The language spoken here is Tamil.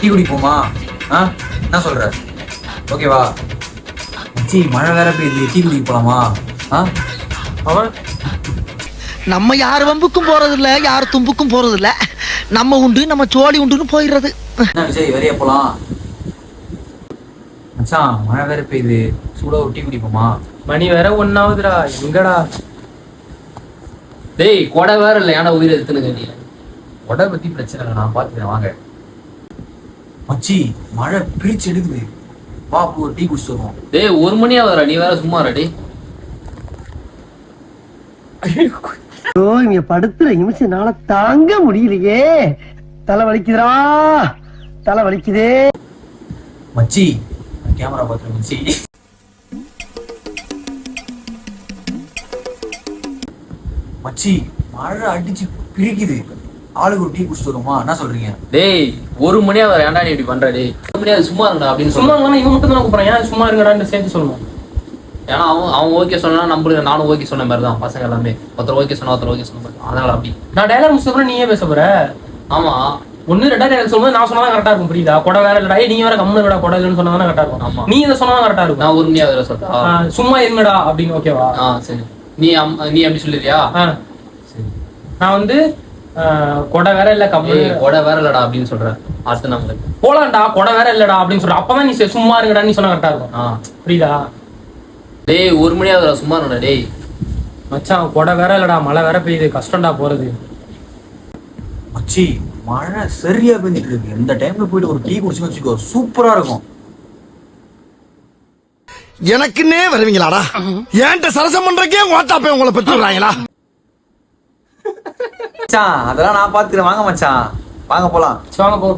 டீ குடிப்போமா? என்ன சொல்ற? ஓகேவா? மச்சி மழை வேற பெய்யுது, டீ குடிக்க போலாமா? அவன் நம்ம யார் வம்புக்கும் போறது இல்ல, யார் தும்புக்கும் போறது இல்ல. நம்ம உண்டு நம்ம சோழி உண்டுன்னு போயிடுறது. என்ன விஜய் வெளியே போலாம்? மச்சான் மழை வேற பெய்யுது, சூடா ஒரு டீ குடிப்போமா? மணி வேற ஒன்னாவதுடா. எங்கடா டேய் கொடை வேற இல்லை, ஏன்னா உயிரை எடுத்துனுங்க நீ. உடை பத்தி பிரச்சனை இல்லை, நான் பாத்துக்கிறேன் வாங்க. மச்சி மழை பிரிச்சு எடுக்குது, வா போ ஒரு டீ குடிச்சு வருவோம். டேய் 1 மணி ஆகுதுடா, நீ வேற சும்மா ரெடி. இங்க படுத்துற நிமிஷம்னால தாங்க முடியலையே. தலை வலிக்குதுடா, தலை வலிக்குதே. மச்சி கேமரா பாத்துரு மச்சி. மச்சி மழை அடிச்சு பிரிக்குது, ஆளுக்கு ஒரு டீ குடிச்சு வருமா? என்ன சொல்றீங்க? டேய் 1 மணி ஆகுது, ஏன்டா நீ இப்படி பண்ற? டேய் 1 மணி ஆகுது, சும்மா இருங்கடா அப்படின்னு சும்மா சொல்லுவாங்க. இவன் மட்டும் தான் கூப்பிடுறான். ஏன் சும்மா இருங்கடான்னு சேர்த்து சொல்லணும். ஏன்னா அவன் ஓகே சொன்னா நம்மளுக்கு, நானும் ஓகே சொன்ன மாதிரி தான் பசங்க எல்லாமே. ஒருத்தர் ஓகே சொன்னா ஒருத்தர் ஓகே சொன்ன மாதிரி, அதனால அப்படி. நான் டைலாக் முடிச்ச நீயே பேச போற. ஆமா 1 2 டைலாக் சொல்லும்போது நான் சொன்னா கரெக்டா இருக்கும், புரியுதா? கொடை வேற இல்லடா, நீ வேற கம்முனு இல்லடா, கொடை இல்லைன்னு சொன்னா கரெக்டா இருக்கும். ஆமா. நீ இதை சொன்னா கரெக்டா இருக்கும். நான் 1 மணி ஆகுதுல சொல்றா. சும்மா இருங்கடா அப்படின்னு ஓகேவா? சரி. நீ அப்படி சொல்லிடுறியா? சரி. நான் வந்து கொடை வேற இல்ல கம்மு கொடை வேற இல்லடா அப்படின்னு சொல்றேன். அடுத்து நம்மளுக்கு போலாம்டா, கொடை வேற இல்லடா அப்படின்னு சொல்ற. அப்பதான் நீ சும்மா இருங்கடா நீ சொன்னா கரெக்டா இருக்கும். புரியுதா? டேய் 1 மணி ஆகுதுடா, சும்மா இருடா. டேய் மச்சான் கொடை வேற இல்லடா, மழை வேற பெய்யுது, கஷ்டம்டா போறது. மச்சி மழை சரியா பெஞ்சிட்டு இருக்கு, இந்த டைம்ல போயிட்டு ஒரு டீ குடிச்சு வச்சுக்கோ, சூப்பரா இருக்கும். எனக்குன்னே வருவீங்களாடா? ஏன்ட்ட சரசம் பண்றக்கே ஓட்டாப்பே உங்களை பெற்று விடுறாங்களா? மச்சான் அதெல்லாம் நான் பாத்துக்கிறேன், வாங்க மச்சான் வாங்க போலாம். வாங்க போ.